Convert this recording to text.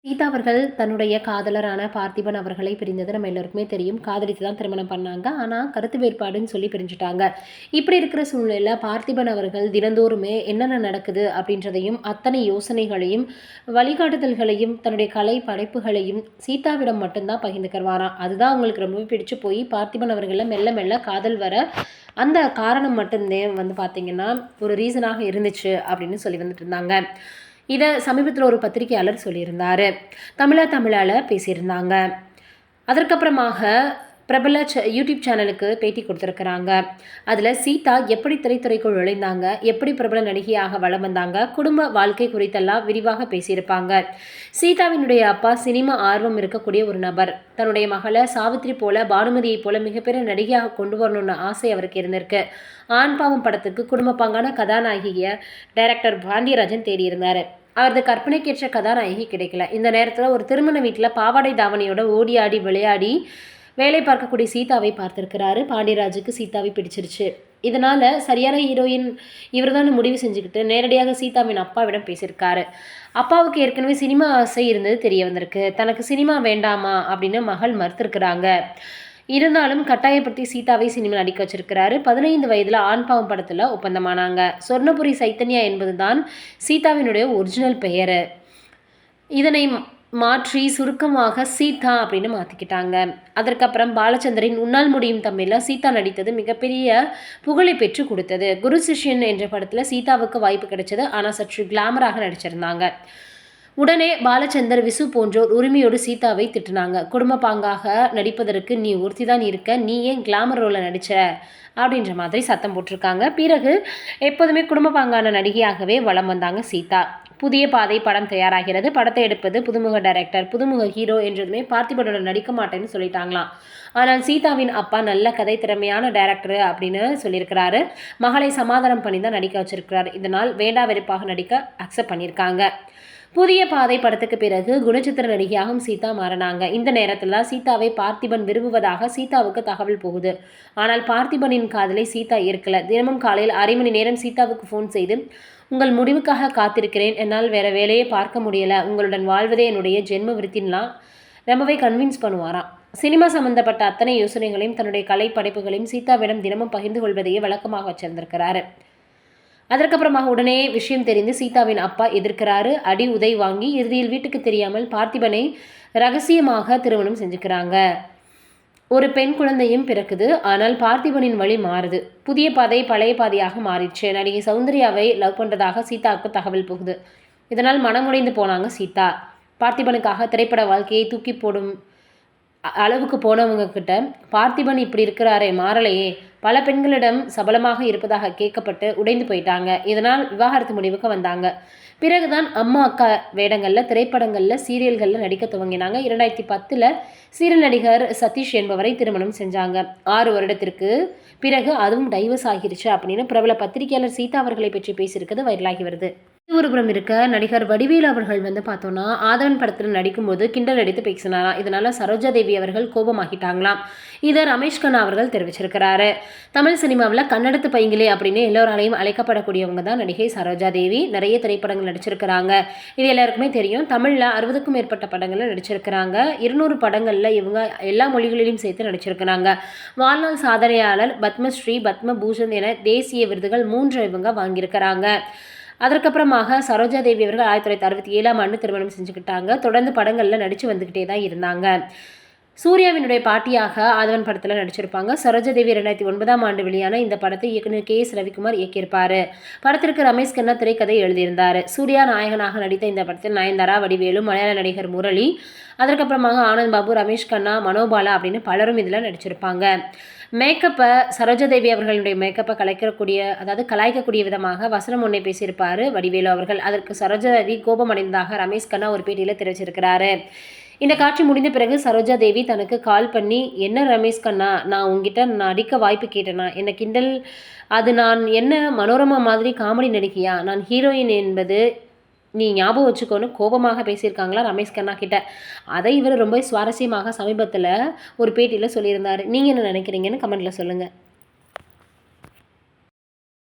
சீதா அவர்கள் தன்னுடைய காதலரான பார்த்திபன் அவர்களை பிரிந்தது நம்ம எல்லோருக்குமே தெரியும். காதலித்து தான் திருமணம் பண்ணாங்க. ஆனால் கருத்து வேறுபாடுன்னு சொல்லி பிரிஞ்சுட்டாங்க. இப்படி இருக்கிற சூழ்நிலையில் பார்த்திபன் அவர்கள் தினந்தோறுமே என்னென்ன நடக்குது அப்படின்றதையும் அத்தனை யோசனைகளையும் வழிகாட்டுதல்களையும் தன்னுடைய கலை படைப்புகளையும் சீதாவிடம் மட்டும்தான் பகிர்ந்துக்கிறவாராம். அதுதான் அவங்களுக்கு ரொம்பவே பிடிச்சு போய் பார்த்திபன் அவர்களை மெல்ல மெல்ல காதல் வர அந்த காரணம் மட்டும்தே பார்த்தீங்கன்னா ஒரு ரீசனாக இருந்துச்சு அப்படின்னு சொல்லி வந்துட்டு இருந்தாங்க. இதை சமீபத்தில் ஒரு பத்திரிகையாளர் சொல்லியிருந்தார். தமிழால் பேசியிருந்தாங்க. அதற்கப்புறமாக பிரபல யூடியூப் சேனலுக்கு பேட்டி கொடுத்துருக்குறாங்க. அதில் சீதா எப்படி திரைத்துறைக்குள் நுழைந்தாங்க, எப்படி பிரபல நடிகையாக வலம் வந்தாங்க, குடும்ப வாழ்க்கை குறித்தெல்லாம் விரிவாக பேசியிருப்பாங்க. சீதாவினுடைய அப்பா சினிமா ஆர்வம் இருக்கக்கூடிய ஒரு நபர். தன்னுடைய மகளை சாவித்ரி போல பானுமதியை போல மிகப்பெரிய நடிகையாக கொண்டு வரணும்னு ஆசை அவருக்கு இருந்திருக்கு. ஆண் பாவம் படத்துக்கு குடும்ப பங்கான கதாநாயகியை டைரக்டர் பாண்டியராஜன் தேடியிருந்தார். அவரது கற்பனைக்கேற்ற கதாநாயகி கிடைக்கல. இந்த நேரத்தில் ஒரு திருமண வீட்டில் பாவாடை தாவணியோட ஓடி ஆடி விளையாடி வேலை பார்க்கக்கூடிய சீதாவை பார்த்துருக்கிறாரு. பாண்டியராஜுக்கு சீதாவை பிடிச்சிருச்சு. இதனால் சரியான ஹீரோயின் இவர் தான் முடிவு செஞ்சுக்கிட்டு நேரடியாக சீதாவின் அப்பாவிடம் பேசியிருக்காரு. அப்பாவுக்கு ஏற்கனவே சினிமா ஆசை இருந்தது தெரிய வந்திருக்கு. தனக்கு சினிமா வேண்டாமா அப்படின்னு மகள் மறுத்திருக்கிறாங்க. இருந்தாலும் கட்டாயப்படுத்தி சீதாவை சினிமா நடிக்க வச்சிருக்கிறாரு. 15 வயதில் ஆண் பாவம் படத்தில் ஒப்பந்தமானாங்க. சொர்ணபுரி சைத்தன்யா என்பது தான் சீதாவினுடைய ஒரிஜினல் பெயர். இதனை மாற்றி சுருக்கமாக சீதா அப்படின்னு மாற்றிக்கிட்டாங்க. அதற்கப்புறம் பாலச்சந்தரின் உன்னால் முடியும் தமிழில் சீதா நடித்தது மிகப்பெரிய புகழை பெற்று கொடுத்தது. குரு சிஷ்யன் என்ற படத்தில் சீதாவுக்கு வாய்ப்பு கிடைச்சது. ஆனால் சற்று கிளாமராக நடிச்சிருந்தாங்க. உடனே பாலச்சந்தர், விசு போன்றோர் உரிமையோடு சீதாவை திட்டினாங்க. குடும்ப பாங்காக நடிப்பதற்கு நீ ஒருத்தி தான் இருக்க, நீ ஏன் கிளாமர் ரோலில் நடிச்ச அப்படின்ற மாதிரி சத்தம் போட்டிருக்காங்க. பிறகு எப்போதுமே குடும்ப பாங்கான நடிகையாகவே வலம் வந்தாங்க சீதா. புதிய பாதை படம் தயாராகிறது. படத்தை எடுப்பது புதுமுக டைரக்டர், புதுமுக ஹீரோ என்றதுமே பார்த்திபனுடன் நடிக்க மாட்டேன்னு சொல்லிட்டாங்களாம். ஆனால் சீதாவின் அப்பா நல்ல கதை திறமையான டைரக்டர் அப்படின்னு சொல்லியிருக்கிறாரு. மகளை சமாதானம் பண்ணி தான் நடிக்க வச்சிருக்கிறார். இதனால் வேண்டா வெறுப்பாக நடிக்க அக்செப்ட் பண்ணியிருக்காங்க. புதிய பாதை படத்துக்கு பிறகு குணச்சித்திர நடிகையாகவும் சீதா மாறினாங்க. இந்த நேரத்தில் சீதாவை பார்த்திபன் விரும்புவதாக சீதாவுக்கு தகவல் போகுது. ஆனால் பார்த்திபனின் காதலை சீதா ஏற்கல. தினமும் காலையில் 1/2 மணி நேரம் சீதாவுக்கு ஃபோன் செய்து, உங்கள் முடிவுக்காக காத்திருக்கிறேன், என்னால் வேற வேலையை பார்க்க முடியல, உங்களுடன் வாழ்வதே என்னுடைய ஜென்ம விருத்தின்லாம் ரொம்பவே கன்வின்ஸ் பண்ணுவாராம். சினிமா சம்பந்தப்பட்ட அத்தனை யோசனைகளையும் தன்னுடைய கலை படைப்புகளையும் சீதாவிடம் தினமும் பகிர்ந்து கொள்வதையே வழக்கமாக வச்சிருந்திருக்கிறாரு. அதற்கப்புறமாக உடனே விஷயம் தெரிந்து சீதாவின் அப்பா எதிர்க்கிறாரு. அடி உதை வாங்கி இறுதியில் வீட்டுக்கு தெரியாமல் பார்த்திபனை ரகசியமாக திருமணம் செஞ்சுக்கிறாங்க. ஒரு பெண் குழந்தையும் பிறக்குது. ஆனால் பார்த்திபனின் வழி மாறுது. புதிய பாதை பழைய பாதையாக மாறிடுச்சு. நடிகை சௌந்தர்யாவை லவ் பண்ணுறதாக சீதாவுக்கு தகவல் போகுது. இதனால் மனமுடைந்து போனாங்க சீதா. பார்த்திபனுக்காக திரைப்பட வாழ்க்கையை தூக்கி போடும் அளவுக்கு போனவங்க கிட்ட பார்த்திபன் இப்படி இருக்கிறாரே, மாறலையே, பல பெண்களிடம் சபலமாக இருப்பதாக கேட்கப்பட்டு உடைந்து போயிட்டாங்க. இதனால் விவாகரத்து முடிவுக்கு வந்தாங்க. பிறகுதான் அம்மா அக்கா வேடங்களில் திரைப்படங்களில் சீரியல்களில் நடிக்க துவங்கினாங்க. 2010 சீரியல் நடிகர் சதீஷ் என்பவரை திருமணம் செஞ்சாங்க. 6 வருடத்திற்கு பிறகு அதுவும் டைவர்ஸ் ஆகிருச்சு அப்படின்னு பிரபல பத்திரிகையாளர் சீதா அவர்களை பற்றி பேசியிருக்கிறது வைரலாகி வருது. ஒருபுறம் இருக்க நடிகர் வடிவேலு அவர்கள் பார்த்தோன்னா ஆதவன் படத்தில் நடிக்கும்போது கிண்டல் அடித்து பேசினாராம். இதனால சரோஜா தேவி அவர்கள் கோபமாகிட்டாங்களாம். இதை ரமேஷ் கண்ணா அவர்கள் தெரிவிச்சிருக்கிறாரு. தமிழ் சினிமாவில் கன்னடத்து பைங்கிலே அப்படின்னு எல்லோராலையும் அழைக்கப்படக்கூடியவங்க தான் நடிகை சரோஜா தேவி. நிறைய திரைப்படங்கள் நடிச்சிருக்கிறாங்க. இது எல்லாருக்குமே தெரியும். தமிழில் 60க்கும் மேற்பட்ட படங்களில் நடிச்சிருக்கிறாங்க. 200 படங்களில் இவங்க எல்லா மொழிகளிலும் சேர்த்து நடிச்சிருக்கிறாங்க. வாழ்நாள் சாதனையாளர், பத்மஸ்ரீ, பத்மபூஷன் என தேசிய விருதுகள் 3 இவங்க வாங்கியிருக்கிறாங்க. அதற்கப்புறமாக சரோஜா தேவி அவர்கள் 1967ஆம் ஆண்டு திருமணம் செஞ்சுக்கிட்டாங்க. தொடர்ந்து படங்களில் நடித்து வந்துக்கிட்டே தான் இருந்தாங்க. சூர்யாவினுடைய பாட்டியாக ஆதவன் படத்தில் நடிச்சிருப்பாங்க. சரோஜா தேவி 2009ஆம் ஆண்டு வெளியான இந்த படத்தை இயக்குனர் KS ரவிக்குமார் இயக்கியிருப்பார். படத்திற்கு ரமேஷ் கண்ணா திரைக்கதை எழுதியிருந்தார். சூர்யா நாயகனாக நடித்த இந்த படத்தில் நயன்தாரா, வடிவேலு, மலையாள நடிகர் முரளி, அதற்கப்புறமாக ஆனந்த் பாபு, ரமேஷ் கண்ணா, மனோபாலா அப்படின்னு பலரும் இதில் நடிச்சிருப்பாங்க. மேக்கப்பை சரோஜா தேவி அவர்களுடைய மேக்கப்பை கலாய்க்கக்கூடிய விதமாக வசனம் ஒன்றை பேசியிருப்பார் வடிவேலு அவர்கள். அதற்கு சரோஜா தேவி கோபமடைந்ததாக ரமேஷ் கண்ணா ஒரு பேட்டியில் தெரிவிச்சிருக்கிறாரு. இந்த காட்சி முடிந்த பிறகு சரோஜா தேவி தனக்கு கால் பண்ணி, என்ன ரமேஷ் கண்ணா, நான் உங்ககிட்ட நடிக்க வாய்ப்பு கேட்டேனா, என்ன கிண்டல், அது நான் என்ன மனோரமா மாதிரி காமெடி நடிகையா, நான் ஹீரோயின் என்பது நீ ஞாபகம் வச்சுக்கோன்னு கோபமாக பேசியிருக்காங்களா ரமேஷ் கண்ணா கிட்ட. அதை இவர் ரொம்ப சுவாரஸ்யமாக சமீபத்தில் ஒரு பேட்டியில் சொல்லியிருந்தார். நீங்கள் என்ன நினைக்கிறீங்கன்னு கமெண்ட்டில் சொல்லுங்கள்.